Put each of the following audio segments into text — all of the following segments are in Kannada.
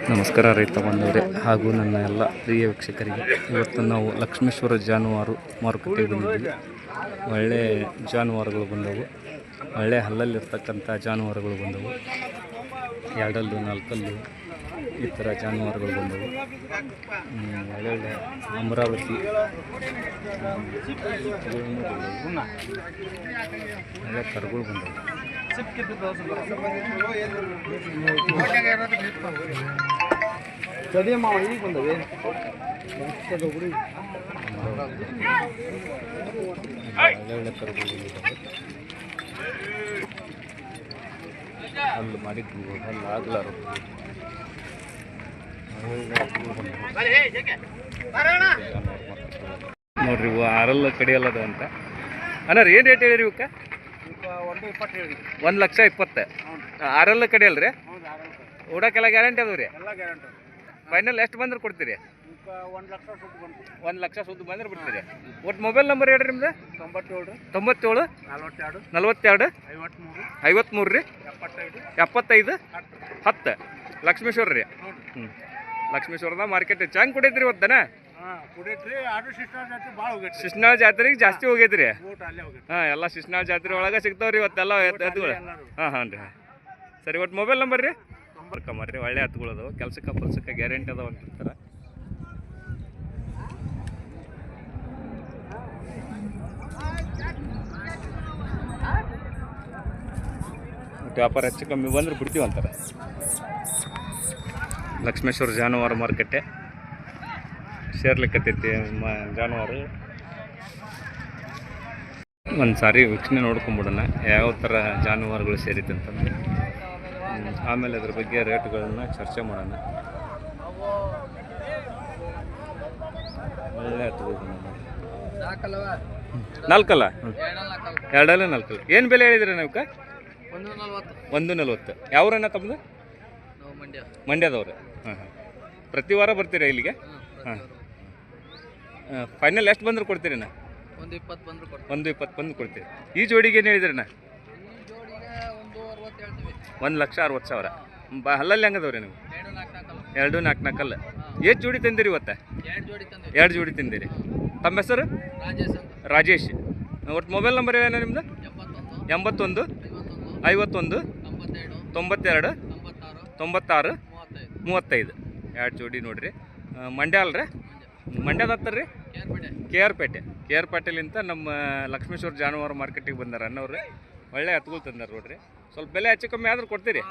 ನಮಸ್ಕಾರ ರೈತ ಬಂದವರೇ ಹಾಗೂ ನನ್ನ ಎಲ್ಲ ಪ್ರಿಯ ವೀಕ್ಷಕರಿಗೆ. ಇವತ್ತು ನಾವು ಲಕ್ಷ್ಮೇಶ್ವರ ಜಾನುವಾರು ಮಾರುಕಟ್ಟೆಗೆ ಬಂದಿದ್ದೀವಿ. ಒಳ್ಳೆ ಜಾನುವಾರುಗಳು ಬಂದವು, ಒಳ್ಳೆ ಹಲ್ಲಲ್ಲಿರ್ತಕ್ಕಂಥ ಜಾನುವಾರುಗಳು ಬಂದವು. ಎರಡಲ್ಲು ನಾಲ್ಕಲ್ಲು ಈ ಥರ ಜಾನುವಾರುಗಳು ಬಂದವು. ಒಳ್ಳೊಳ್ಳೆ ಅಮರಾವತಿ ಒಳ್ಳೆ ಕರುಗಳು ಬಂದವು. ಈಗ ಬಂದವೆ ಒಳ್ಳೆ ಕರುಗಳು ಅಲ್ಲಿ ಮಾಡಿದ್ದು ಅಲ್ಲಿ ಆಗ್ಲಾರು ನೋಡ್ರಿ ಇವು ಆರಲ್ಲ ಕಡಿಯಲ್ಲದ ಅಂತ ಅಣ್ಣ ರೀ. ಏನು ರೇಟ್ ಹೇಳಿರಿ ಇವಕ್ಕೆ? 1,20,000. ಆರಲ್ಲ ಕಡಿಯಲ್ರಿ? ಊಟಕ್ಕೆಲ್ಲ ಗ್ಯಾರಂಟಿ ಅದಾವ ರೀ? ಫೈನಲ್ ಎಷ್ಟು ಬಂದ್ರೆ ಕೊಡ್ತೀರಿ? 1 ಲಕ್ಷ ಸುದ್ದು ಬಂದ್ರೆ ಬಿಡ್ತೀರಿ. ಒಟ್ಟು ಮೊಬೈಲ್ ನಂಬರ್ ಹೇಳ್ರಿ ನಿಮ್ದು? 97 42 53 ರೀ 75 10 ಲಕ್ಷ್ಮೇಶ್ವರ ರೀ. ಲಕ್ಷ್ಮೇಶ್ವರದ ಮಾರ್ಕೆಟ್ ಹೆಂಗೆ ಕುಡಿದ್ರಿ ಇವತ್ತನ? ಶಿಶ್ನಾಳ ಜಾತ್ರೆಗೆ ಜಾಸ್ತಿ ಹೋಗೈತ್ರಿ. ಎಲ್ಲ ಶಿಶ್ನಾಳ ಜಾತ್ರೆ ಒಳಗೆ ಸಿಗ್ತಾವ್ರಿ ಇವತ್ತೆಲ್ಲ ಎತ್ತುಗಳು. ಹಾಂ ರೀ. ಸರಿ, ಒಟ್ಟು ಮೊಬೈಲ್ ನಂಬರ್ ರೀ? ಬರ್ಕೊಂಬರ್ರಿ. ಒಳ್ಳೆ ಎತ್ತುಗಳು ಅದಾವೆ, ಕೆಲ್ಸಕ್ಕೆ ಗ್ಯಾರಂಟಿ ಅದಾವ ಅಂತಿರ್ತಾರೆ. ವ್ಯಾಪಾರ ಹೆಚ್ಚು ಕಮ್ಮಿ ಬಂದ್ರೆ ಬಿಡ್ತೀವಿ ಅಂತಾರೆ. ಲಕ್ಷ್ಮೇಶ್ವರ ಜಾನುವಾರು ಮಾರುಕಟ್ಟೆ ಸೇರ್ಲಿಕ್ಕತ್ತೈತಿ ಜಾನುವಾರು. ಒಂದು ಸಾರಿ ವೀಕ್ಷಣೆ ನೋಡ್ಕೊಂಬಿಡೋಣ ಯಾವ ಥರ ಜಾನುವಾರುಗಳು ಸೇರಿದೆ ಅಂತಂದ್ರೆ. ಆಮೇಲೆ ಅದ್ರ ಬಗ್ಗೆ ರೇಟ್ಗಳನ್ನು ಚರ್ಚೆ ಮಾಡೋಣ. ಒಳ್ಳೆ ನಾಲ್ಕಲ್ಲ? ಎರಡಲ್ಲ ನಾಲ್ಕಲ್ಲ. ಏನು ಬೆಲೆ ಹೇಳಿದ್ರಿ ನಾವಕ್ಕೆ? 140. ಯಾವ್ರನ್ನ ತಮ್ಮದು? ಮಂಡ್ಯದವ್ರು. ಹಾಂ. ಪ್ರತಿ ವಾರ ಬರ್ತೀರಾ ಇಲ್ಲಿಗೆ? ಹಾಂ. ಫೈನಲ್ ಎಷ್ಟು ಬಂದ್ರೆ ಕೊಡ್ತೀರಿ ನಾ? 120 ಬಂದು ಕೊಡ್ತೀರಿ. ಈ ಜೋಡಿಗೆ ಏನು ಹೇಳಿದ್ರಿ ನಾ? 1,60,000. ಹಲ್ಲಲ್ಲಿ ಹೆಂಗದವ್ರಿ ನೀವು? 2 4 ಎಷ್ಟು ಜೋಡಿ ತಂದಿರಿ ಇವತ್ತು? 2 ಜೋಡಿ ತಂದಿರಿ. ತಮ್ಮ ಹೆಸರು? ರಾಜೇಶ್. ಒಟ್ಟು ಮೊಬೈಲ್ ನಂಬರ್ ಹೇಳ ನಿಮ್ದು? 81 51 92 96 35. 2 ಜೋಡಿ ನೋಡ್ರಿ. ಮಂಡ್ಯ ಅಲ್ರಿ? ಮಂಡ್ಯದ ಹತ್ತಾರ ರೀ? ಕೆ ಆರ್ ಪೇಟೆಲಿಂದ ನಮ್ಮ ಲಕ್ಷ್ಮೇಶ್ವರ ಜಾನುವಾರು ಮಾರ್ಕೆಟಿಗೆ ಬಂದಾರ ಅನ್ನೋರು. ಒಳ್ಳೆ ಎತ್ತುಗಳು ತಂದಾರ ನೋಡ್ರಿ. ಸ್ವಲ್ಪ ಬೆಲೆ ಹೆಚ್ಚು ಕಮ್ಮಿ ಆದ್ರೂ ಕೊಡ್ತೀರಿ?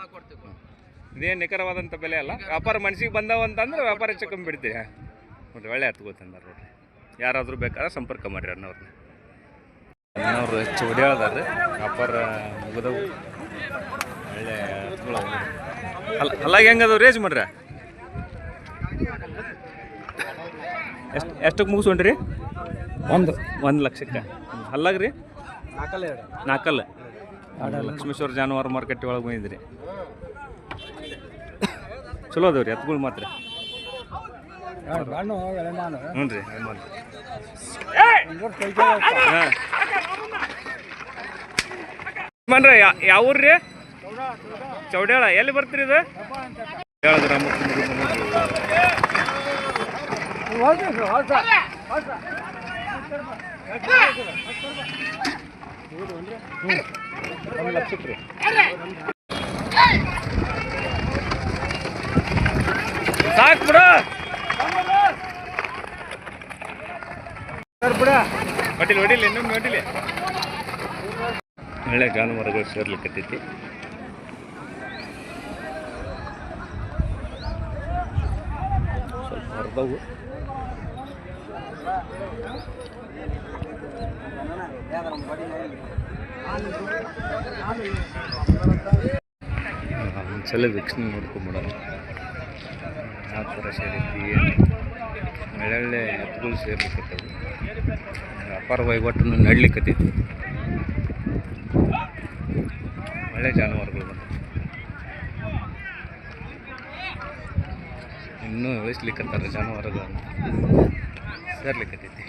ಇದೇನು ನಿಖರವಾದಂಥ ಬೆಲೆ ಅಲ್ಲ. ವ್ಯಾಪಾರ ಮನಸ್ಸಿಗೆ ಬಂದಾವ ಅಂತಂದ್ರೆ ವ್ಯಾಪಾರ ಹೆಚ್ಚು ಕಮ್ಮಿ ಬಿಡ್ತೀವಿ. ನೋಡ್ರಿ, ಒಳ್ಳೆ ಎತ್ತುಗಳು ತಂದಾರ ನೋಡ್ರಿ. ಯಾರಾದರೂ ಬೇಕಾದ್ರೆ ಸಂಪರ್ಕ ಮಾಡಿರಿ ಅನ್ನೋರ್ನ. ಅನ್ನೋರು ಹೆಚ್ಚು ಹೊಡೆಯೋದಾರ್ರಿ. ವ್ಯಾಪಾರ ಮುಗಿದವು. ಒಳ್ಳೆ ಎತ್ತುಗಳು ಹಲ್ಲಾಗಿ ಹೆಂಗದವು ರೇಜ್ ಮಾಡ್ರಿ? ಎಷ್ಟಕ್ಕೆ ಮುಗಿಸ್ಕೊಂಡ್ರಿ? 1 ಲಕ್ಷಕ್ಕೆ. ಹಲ್ಲಾಗ್ರಿ? 4 ಲಕ್ಷ್ಮೇಶ್ವರ ಜಾನುವಾರು ಮಾರ್ಕೆಟ್ ಒಳಗೆ ಬಂದಿದ್ರಿ. ಚಲೋ ಅದಾವ್ರಿ ಎತ್ತುಗಳು ಮಾತ್ರ. ಹ್ಞೂ ರೀ. ಮನ್ರಿ ಯಾವ ಊರ್ರಿ? ಚೌಡ್ಯಾಳ. ಎಲ್ಲಿ ಬರ್ತೀರಿ ಇದು? ಗ್ರಾಮಕ್ಕೆ. ಸಾಕು ಬಿಡ ಹೊಡಿಲಿ ಇನ್ನೊಮ್ಮೆ ಹೊಡಿಲಿ. ಒಳ್ಳೆ ಜಾನುವಾರುಗಳು ಸೇರ್ಲಿಕ್ಕತ್ತೈತಿ. ಸ್ವಲ್ಪ ಹರಿದವು. ಒಂದ್ಸಲ ವೀಕ್ಷಣೆ ನೋಡ್ಕೊಂಬಿಡೋಣ ಯಾವ ಥರ ಸೇರೈತಿ, ಏನು ಒಳ್ಳೊಳ್ಳೆ ಎತ್ತುಗಳು ಸೇರ್ಲಿಕ್ಕತ್ತವು. ವ್ಯಾಪಾರ ವಹಿವಾಟನ್ನು ನಡ್ಲಿಕ್ಕತ್ತೈತಿ. ಒಳ್ಳೆ ಜಾನುವಾರುಗಳು ಬಂದ. ಇನ್ನೂ ವಹಿಸ್ಲಿಕ್ಕತ್ತಾರೆ ಜಾನುವಾರುಗಳನ್ನು. ಸೇರ್ಲಿಕ್ಕತ್ತೈತಿ.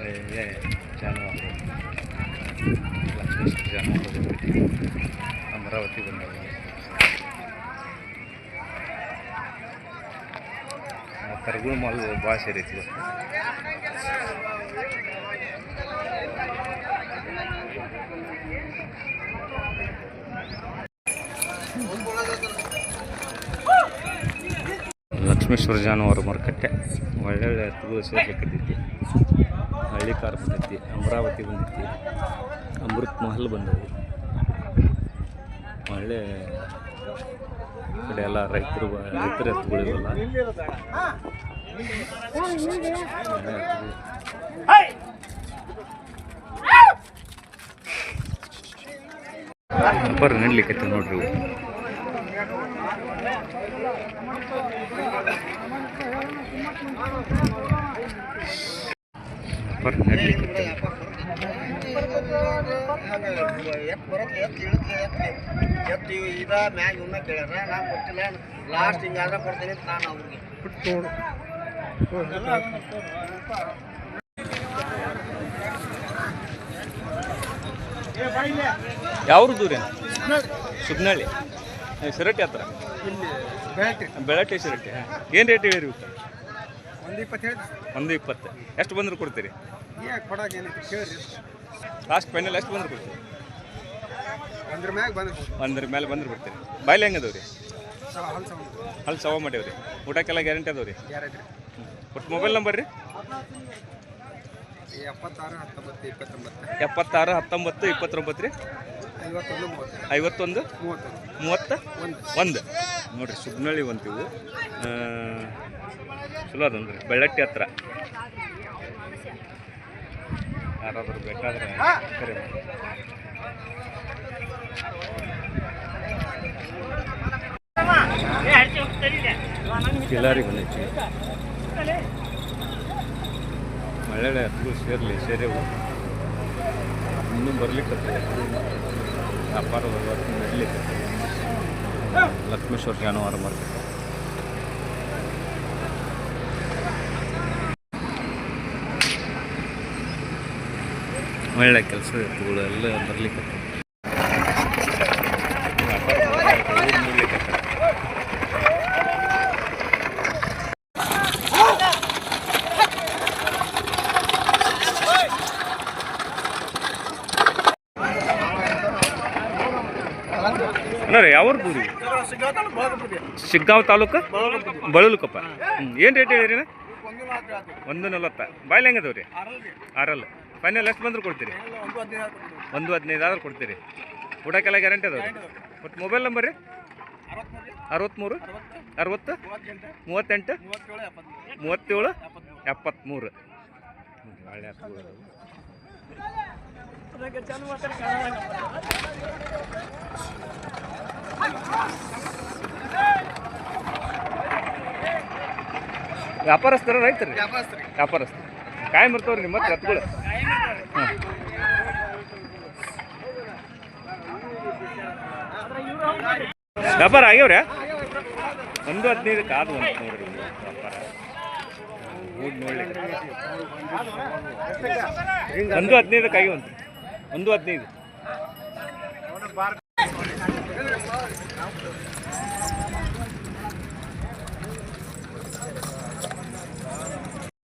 ಒಳ್ಳೆ ಜಾನುವಾರು ಲಕ್ಷ್ಮೇಶ್ವರ ಜಾನುವಾರು ಅಮರಾವತಿ ಬಂದವು. ಕರ್ಗುಳ ಮಾಲ್ ಭಾಳ ಸೇರೈತಿ ಲಕ್ಷ್ಮೇಶ್ವರ ಜಾನುವಾರು ಮಾರುಕಟ್ಟೆ ಒಳ್ಳೊಳ್ಳೆ ಎತ್ತುಗಳು ಸೇರ್ಲಿಕ್ಕತ್ತೈತಿ. ಹಳ್ಳಿ ಕಾರ್ ಬಂದೈತಿ, ಅಮರಾವತಿ ಬಂದೈತಿ, ಅಮೃತ್ ಮಹಲ್ ಬಂದವು. ಒಳ್ಳೆ ಕಡೆ ಎಲ್ಲ ರೈತರ ಎತ್ತುಗಳಿವಲ್ಲ. ಬರ್ರಿ ನಡ್ಲಿಕ್ಕೈತೆ ನೋಡ್ರಿ ಇವು. ಬರ್ರಿ ನಡ್ಲಿಕ್ಕೈತೆ. ಇದ ಮ್ಯಾಗ ಇವನ್ನ ಕೇಳ್ಯಾರ, ನಾನು ಕೊಟ್ಟಿಲ್ಲ. ಲಾಸ್ಟ್ ಹಿಂಗಾದ್ರೆ ಕೊಡ್ತೀನಿ ನಾನು ಅವ್ರಿಗೆ ಯಾವ್ರು ದೂರ ಸುಗ್ನಳ್ಳಿ ಶಿರಟ್ಟಿ ಹತ್ರ ಬೆಳಟ್ಟಿ ಶಿರಟ್ಟಿ. ಏನು ರೇಟ್ ಹೇಳಿರಿ ಇವತ್ತು? 120. ಎಷ್ಟು ಬಂದ್ರೆ ಕೊಡ್ತೀರಿ? ಲಾಸ್ಟ್ ಫೈನಲ್ ಎಷ್ಟು ಬಂದ್ರೆ ಕೊಡ್ತೀರಿ? 100 ಮೇಲೆ ಬಂದ್ರೆ ಕೊಡ್ತೀರಿ. ಬಾಯ್ಲಿ ಹೆಂಗದವ್ ರೀ? ಅಲ್ಲಿ ಸವ ಮಾಡೇವ್ರಿ. ಊಟಕ್ಕೆಲ್ಲ ಗ್ಯಾರಂಟಿ ಅದಾವ ರೀ? ಒಟ್ಟು ಮೊಬೈಲ್ ನಂಬರ್ ರೀ? 76 19 29 ರೀ. 51 31 ನೋಡಿರಿ. ಸುಗ್ನಳ್ಳಿ ಬಂತೀವಿ. ಚಲೋ ಅದನ್ರಿ. ಬೆಳ್ಳಟ್ಟಿ ಹತ್ರ ಯಾರಾದರೂ ಬೇಕಾದ್ರೆ ಕರೆ ಮಾಡಿ. ಕಿಲಾರಿ ಬಂದೈತಿ. ಒಳ್ಳೆ ಎತ್ತುಗಳು ಸೇರೆವು. ಇನ್ನೂ ಬರ್ಲಿಕ್ಕೆ ವ್ಯಾಪಾರ ನಡಲಿಕ್ಕೆ. ಲಕ್ಷ್ಮೇಶ್ವರ ಜಾನುವಾರು ಮಾರ್ಕೆಟ್. ಒಳ್ಳೆ ಕೆಲಸ ಎತ್ತುಗಳು ಎಲ್ಲ ಬರ್ಲಿಕ್ಕೆ. ಅಣ್ಣ ಯಾವ್ದು ರೀ? ಶಿಗ್ಗಾಂವ್ ತಾಲೂಕು ಬಳಲುಕಪ್ಪ. ಏನು ರೇಟ್ ಹೇಳಿರಿ? 140. ಬಾಯ್ಲಿ ಹೆಂಗದವ್ ರೀ? 6. ಫೈನಲ್ ಎಷ್ಟು ಬಂದ್ರೆ ಕೊಡ್ತೀರಿ? 115 ಆದ್ರೆ ಕೊಡ್ತೀರಿ. ಊಟಕ್ಕೆಲ್ಲ ಗ್ಯಾರಂಟಿ ಅದಾವ ರೀ? ಮತ್ತು ಮೊಬೈಲ್ ನಂಬರ್ ರೀ? 63 60 38 37 73. ಒಳ್ಳೆ ವ್ಯಾಪಾರಸ್ಥರ ರೈತರು? ವ್ಯಾಪಾರಸ್ಥರು. ಕಾಯಂ ಇರ್ತಾವ್ರಿ ನಿಮ್ಮ ಮತ್ತೆ ಎತ್ತುಗಳು? ವ್ಯಾಪಾರ ಆಗ್ಯಾವ್ರಿ? 115 ಕಾದು ಅಂತ ನೋಡ್ರಿ ವ್ಯಾಪಾರ. ಊಟ ನೋಡ್ಲಿ 115 ಆಗ್ಯಾವಂತ. 115.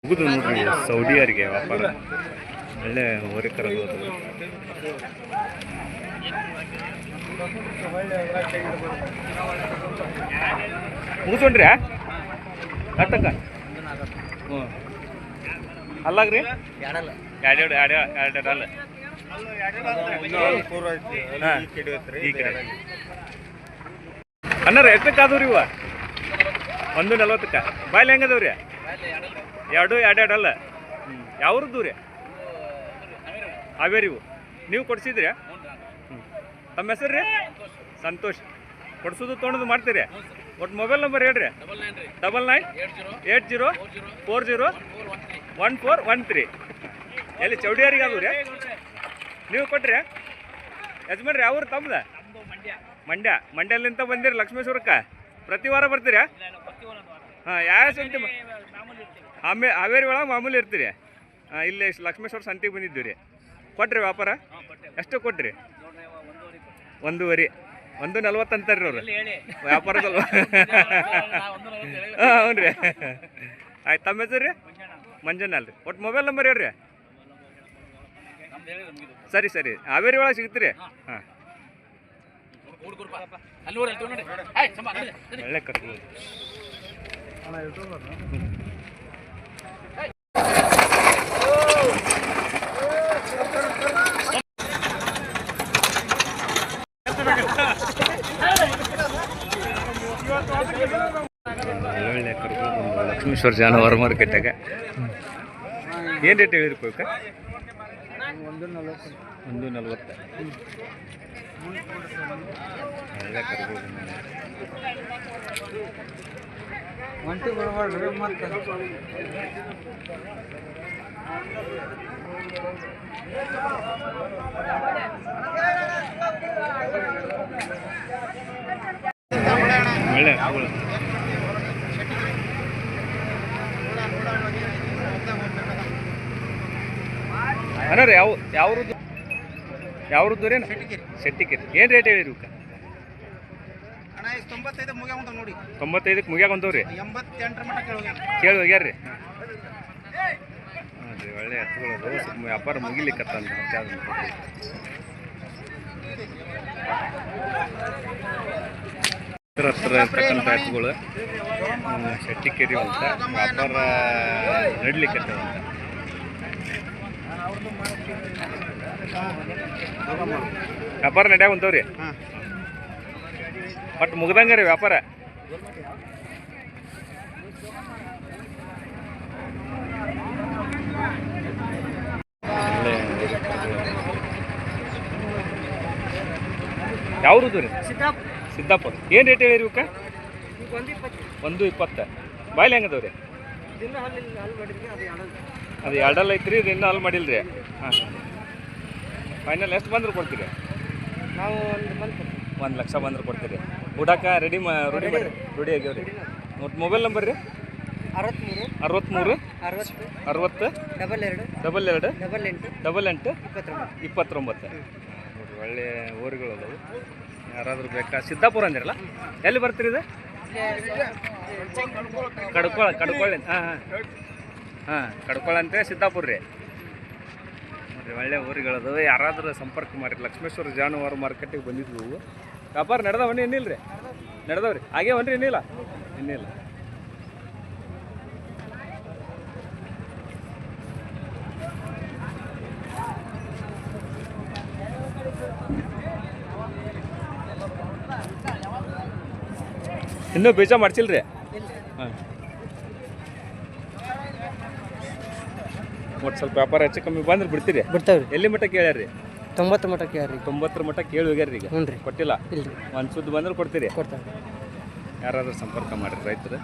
ಮುಗಿದು ನೋಡ್ರಿ ಸೌದಿಯರಿಗೆ ವ್ಯಾಪಾರ. ಒಳ್ಳೆ ಹೋರಿಕರ ಮುಗಿಸ್ಕೊಂಡ್ರಿ ಕಟ್ಟಕ್ಕ? ಹ್ಞೂ ಅಲ್ಲಾಗ್ರಿ? ಎರಡು ಅಲ್ಲ. ಈ ಕಡೆ ಅನ್ನಾರ ಎಷ್ಟಕ್ಕಾದವ್ರಿ ಇವ? 140. ಬಾಯ್ಲಿ ಹೆಂಗದವ್ರಿ? 2 ಅಲ್ಲ. ಯಾವ್ರದ್ದು ರೀ? ಹಾವೇರಿ. ನೀವು ಕೊಡ್ಸಿದ್ರಿ? ತಮ್ಮ ಹೆಸರು ರೀ? ಸಂತೋಷ್. ಕೊಡ್ಸೋದು ತೊಗೊಳೋದು ಮಾಡ್ತೀರಿ? ಒಟ್ಟು ಮೊಬೈಲ್ ನಂಬರ್ ಹೇಳ್ರಿ. 99 80 40 1413. ಎಲ್ಲಿ ಚೌಡಿಯಾರಿಗೆ ಅದು ರೀ? ನೀವು ಕೊಟ್ರಿ? ಯಜಮಾನ್ರಿ ಯಾವ್ರು ತಮ್ಮದ? ಮಂಡ್ಯಲ್ಲಿಂದ ಬಂದಿರಿ ಲಕ್ಷ್ಮೇಶ್ವರಕ್ಕೆ? ಪ್ರತಿ ವಾರ ಬರ್ತೀರಾ? ಹಾಂ. ಯಾವ ಸಂತೆ? ಹಾವೇರಿ ಒಳಗೆ ಮಾಮೂಲಿ ಇರ್ತೀರಿ? ಹಾಂ. ಇಲ್ಲಿ ಲಕ್ಷ್ಮೇಶ್ವರ ಸಂತೆಗೆ ಬಂದಿದ್ದೀವಿ ರೀ. ಕೊಟ್ರಿ ವ್ಯಾಪಾರ? ಎಷ್ಟು ಕೊಟ್ರಿ? 1.5. 1:40 ಅಂತಾರ್ರಿ ಅವ್ರು ವ್ಯಾಪಾರದಲ್ವ ಹಾಂ ಹ್ಞೂ ರೀ ಆಯ್ತು ತಮ್ಮ ಹೆಸರು ರೀ ಮಂಜಣ್ಣ ಅಲ್ರಿ ಒಟ್ಟು ಮೊಬೈಲ್ ನಂಬರ್ ಹೇಳ್ರಿ ಸರಿ ಸರಿ ಹಾವೇರಿ ಒಳಗೆ ಸಿಗ್ತೀರಿ ಹಾಂ ಒಳ್ಳೆ ಕಟ್ಬೋದು ಒಳ್ಳೆ ಕರ್ಕೊಂಡು ಲಕ್ಷ್ಮೇಶ್ವರ ಜಾನುವಾರು ಮಾರ್ಕೆಟಾಗ ಏನು ರೇಟ್ ಹೇಳಿರಿ ಕೋಕ 1:40 ಒಳ್ಳೆ ಕರ್ಬೋದು ಒಂಟಿ ಬರ್ಬಾರ್ರಿ ಮತ್ತೆ ಒಳ್ಳೆ ಅಣ್ಣ ರೀ ಯಾವ್ರದ್ದು ರೀ ಶೆಟ್ಟಿಕೆರಿ ಏನು ರೇಟ್ ಹೇಳಿರಿ ಇವಕ್ಕೆ ಅಣ್ಣ 95 ಮುಗ್ಯಾವಂತ ನೋಡಿ 95ಕ್ಕೆ ಮುಗ್ಯಾಕೊಂತವ್ರಿ 88 ಮಟ್ಟ ಕೇಳಿ ಹೋಗ್ಯಾರ್ರಿ ಹಾಂ ರೀ ಒಳ್ಳೆ ಹತ್ತುಗಳದು ವ್ಯಾಪಾರ ಮುಗಿಲಿಕ್ಕತ್ತಂತ ಹತ್ರ ಇರ್ತಕ್ಕಂಥ ಹತ್ತುಗಳು ಶೆಟ್ಟಿಕೆರಿ ಅಂತ ವ್ಯಾಪಾರ ನಡ್ಲಿಕ್ಕತ್ತವ ಅಂತ ವ್ಯಾಪಾರ ನಡೆಯಾಗುಂತವ್ರಿ ಬಟ್ ಮುಗ್ದಂಗ ರೀ ವ್ಯಾಪಾರ ಯಾವ್ದು ರೀ ಸಿದ್ದಾಪುರ ಏನು ರೇಟ್ ಹೇಳಿರಿ ಇವಕ್ಕೆ 1:20 ಬಾಯ್ಲಿ ಹೆಂಗದವ್ರಿ ಅದು ಎರಡಲ್ಲ ಐತ್ರಿ ಇದು ಇನ್ನೂ ಅಲ್ಲಿ ಮಾಡಿಲ್ರಿ ಹಾಂ ಫೈನಲ್ ಎಷ್ಟು ಬಂದ್ರೆ ಕೊಡ್ತೀರಿ ನಾವು 1 ಲಕ್ಷ ಬಂದ್ರೆ ಕೊಡ್ತೀರಿ ಊಟಕ್ಕೆ ರೆಡಿ ಆಗ್ಯಾವ್ರಿ ಮತ್ತು ಮೊಬೈಲ್ ನಂಬರ್ ರೀ 63 60 22 88 29 ನೋಡಿರಿ ಒಳ್ಳೆ ಊರುಗಳು ಅದಾವು ಯಾರಾದರೂ ಬೇಕಾ ಸಿದ್ದಾಪುರ ಅಂದಿರಲ್ಲ ಎಲ್ಲಿ ಬರ್ತೀರಿ ಇದು ಕಡ್ಕೊಳ್ಳಿ ಹಾಂ ಕಡ್ಕೊಳ್ಳ ಅಂತ ಸಿದ್ದಾಪುರ ರೀ ನೋಡಿರಿ ಒಳ್ಳೆ ಊರುಗಳದು ಯಾರಾದರೂ ಸಂಪರ್ಕ ಮಾಡಿರಿ ಲಕ್ಷ್ಮೇಶ್ವರ ಜಾನುವಾರು ಮಾರ್ಕೆಟಿಗೆ ಬಂದಿದ್ವು ವ್ಯಾಪಾರ ನಡೆದವನ್ನಿ ಇನ್ನಿಲ್ಲ ರೀ ನಡೆದವ್ರಿ ಆಗ್ಯಾವನ್ರಿ ಇನ್ನಿಲ್ಲ ಇನ್ನೂ ಬೀಜ ಮಾಡ್ಸಿಲ್ರಿ ಹಾಂ ಒಟ್ಟು ಸ್ವಲ್ಪ ವ್ಯಾಪಾರ ಹೆಚ್ಚು ಕಮ್ಮಿ ಬಂದ್ರೆ ಬಿಡ್ತೀರಿ ಬಿಡ್ತಾವ್ರಿ ಎಲ್ಲಿ ಮಟ್ಟ ಕೇಳ್ಯಾರ್ರಿ 90 ಮಟ್ಟ ಕೇಳ್ರಿ 90 ಮಟ್ಟ ಕೇಳಿ ಹೋಗ್ಯಾರ್ರಿ ಈಗ ಹ್ಞೂ ರೀ ಕೊಟ್ಟಿಲ್ಲ ಇಲ್ರಿ ಒಂದು ಸುದ್ದು ಬಂದ್ರೆ ಕೊಡ್ತೀರಿ ಕೊಡ್ತಾವೆ ಯಾರಾದರೂ ಸಂಪರ್ಕ ಮಾಡಿರಿ ರೈತರು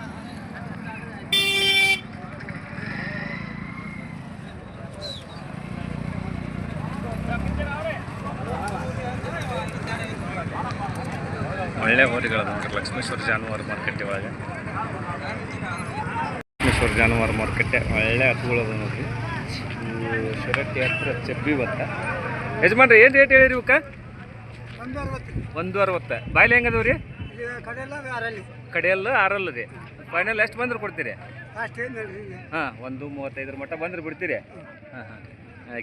ಒಳ್ಳೆ ಹೋರಿಗಳದ ನೋಡ್ರಿ ಲಕ್ಷ್ಮೇಶ್ವರ ಜಾನುವಾರು ಮಾರ್ಕೆಟ್ ಒಳಗೆ ಲಕ್ಷ್ಮೇಶ್ವರ ಜಾನುವಾರು ಮಾರ್ಕೆಟ್ ಒಳ್ಳೆ ಹತ್ತುಗಳದ ನೋಡ್ರಿ ಇವು ಶಿರಟ್ಟಿ ಹತ್ರ ಚಬ್ಬಿ ಬತ್ತ ಯಜಮಾನ್ರಿ ಏನು ರೇಟ್ ಹೇಳಿರಿ ಇವಕ್ಕೆ 1:60 ಬಾಯ್ಲಿ ಹೆಂಗದವ್ರಿ ಕಡೆಯಲ್ಲ ಆರಲ್ಲ ರೀ ಫೈನಲ್ ಎಷ್ಟು ಬಂದ್ರೆ ಕೊಡ್ತೀರಿ ಹಾಂ 1:35 ಮಟ್ಟ ಬಂದ್ರೆ ಬಿಡ್ತೀರಿ ಹಾಂ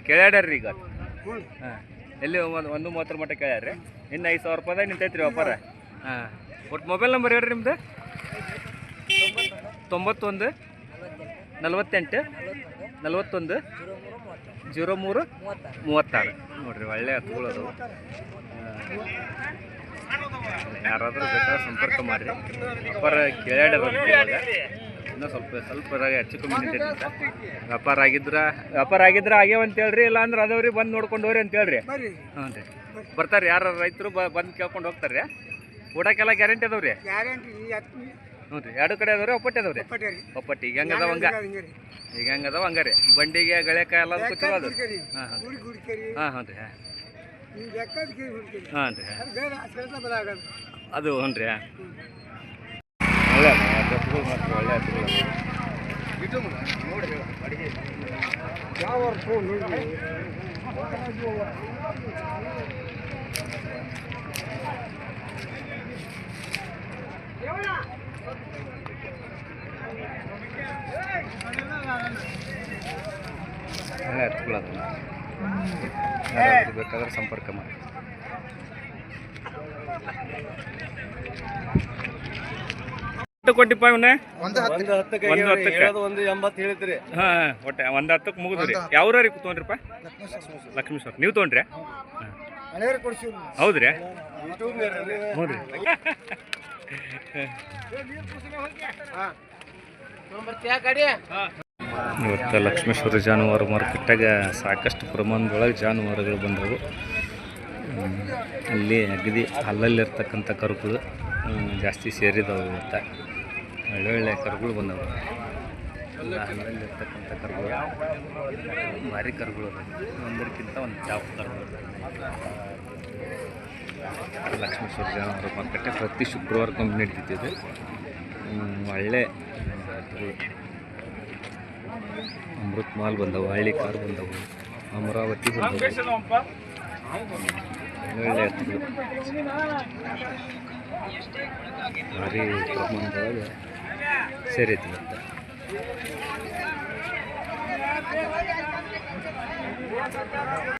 ಕೇಳ್ಯಾಡ್ರಿ ಈಗ ಹಾಂ ಎಲ್ಲಿ 1:30 ಮಟ್ಟ ಕೇಳ್ಯಾರ್ರಿ ಇನ್ನು 5,000 ರೂಪಾಯಿದಾಗ ನಿಂತೈತ್ರಿ ವ್ಯಾಪಾರ ಹಾಂ ಒಟ್ಟು ಮೊಬೈಲ್ ನಂಬರ್ ಹೇಳ್ರಿ ನಿಮ್ದು 91 48 41 03 36 ನೋಡಿರಿ ಒಳ್ಳೆ ಹತ್ತುಗಳದು ಯಾರಾದರೂ ಬೇಕಾದ್ರೆ ಸಂಪರ್ಕ ಮಾಡಿರಿ ವ್ಯಾಪಾರ ಕೇಳ್ಯಾಡ್ರಿ ಇವಾಗ ಇನ್ನೂ ಸ್ವಲ್ಪ ಹೆಚ್ಚು ಕಮ್ಮಿ ನಿಂತೈತಿ ಅಂತ ವ್ಯಾಪಾರ ಆಗಿದ್ರೆ ಆಗ್ಯಾವ ಅಂತ ಹೇಳ್ರಿ ಇಲ್ಲ ಅಂದ್ರೆ ಅದಾವ್ರಿ ಬಂದು ನೋಡ್ಕೊಂಡು ಹೋಗ್ರಿ ಅಂತ ಹೇಳ್ರಿ ಹ್ಞೂ ರೀ ಬರ್ತಾರೆ ಯಾರು ರೈತರು ಬಂದು ಕೇಳ್ಕೊಂಡು ಹೋಗ್ತಾರೆ ಊಟಕ್ಕೆಲ್ಲ ಗ್ಯಾರಂಟಿ ಅದಾವ್ರಿ ಹ್ಞೂ ರೀ ಎರಡು ಕಡೆ ಅದಾವ್ರಿ ಒಪ್ಪಟ್ಟಿ ಅದಾವ್ರಿ ಒಪ್ಪಟ್ಟಿ ಈಗ ಹೆಂಗದಾವ ಹಂಗೆ ರೀ ಬಂಡಿಗೆ ಗಳೆಕಾಯಿ ಎಲ್ಲ ಚಲೋ ಅದು ಹಾಂ ಹಾಂ ರೀ ಹಾಂ ರೀ ಅದು ಹ್ಞೂ ರೀ ಒಳ್ಳೆ ಹತ್ತುಗಳು ಮಾತ್ರ ಒಳ್ಳೆ ಹತ್ತುಗಳು ಒಳ್ಳೆ ಎತ್ತುಗಳದ ಯಾರಾದ್ರೂ ಬೇಕಾದ್ರೆ ಸಂಪರ್ಕ ಮಾಡಿ. ಎಷ್ಟು ಕೊಟ್ಟಿಪ್ಪ ಇವನ್ನೇ? ಒಂದು ಒಂದು ಹತ್ತಕ್ಕೆ ಒಂದು 80 ಹೇಳಿದ್ರಿ. ಹಾಂ ಒಟ್ಟೆ ಒಂದು ಹತ್ತಕ್ಕೆ ಮುಗಿದ್ರಿ. ಯಾವ್ರಿ ತೊಗೊಂಡ್ರಿಪ್ಪ? ಲಕ್ಷ್ಮೇಶ್ವರ. ನೀವು ತೊಗೊಂಡ್ರಿ? ಹೌದ್ರಿ? ಹ್ಞೂ ರೀ. ಇವತ್ತು ಲಕ್ಷ್ಮೇಶ್ವರ ಜಾನುವಾರು ಮಾರ್ಕೆಟಾಗ ಸಾಕಷ್ಟು ಪ್ರಮಾಣದೊಳಗೆ ಜಾನುವಾರುಗಳು ಬಂದವು. ಅಲ್ಲಿ ಅಗದಿ ಅಲ್ಲಲ್ಲಿರ್ತಕ್ಕಂಥ ಕರುಗಳು ಜಾಸ್ತಿ ಸೇರಿದವು. ಇವತ್ತು ಒಳ್ಳೊಳ್ಳೆ ಕರುಗಳು ಬಂದವು. ಎಲ್ಲ ಅಲ್ಲಲ್ಲಿರ್ತಕ್ಕಂಥ ಕರುಗಳು ಭಾರಿ ಕರುಗಳು ಒಂದಕ್ಕಿಂತ ಒಂದು ಟಾಪ್ ಕರುಗಳು. ಲಕ್ಷ್ಮೇಶ್ವರ ಜಾನುವಾರು ಮಾರ್ಕೆಟ್ ಪ್ರತಿ ಶುಕ್ರವಾರಕ್ಕೊಮ್ಮೆ ನಡೀತಿದೆ. ಒಳ್ಳೆ ಅಮೃತ್ ಮಾಲ್ ಬಂದವು, ಹಳ್ಳಿ ಕಾರ್ ಬಂದವು, ಅಮರಾವತಿ ಬಂದವು. ಒಳ್ಳೆ ಎತ್ತುಗಳು ಭಾರಿ ಪ್ರಮಾಣದೊಳಗೆ ಸೇರೈತಿ ಇವತ್ತು.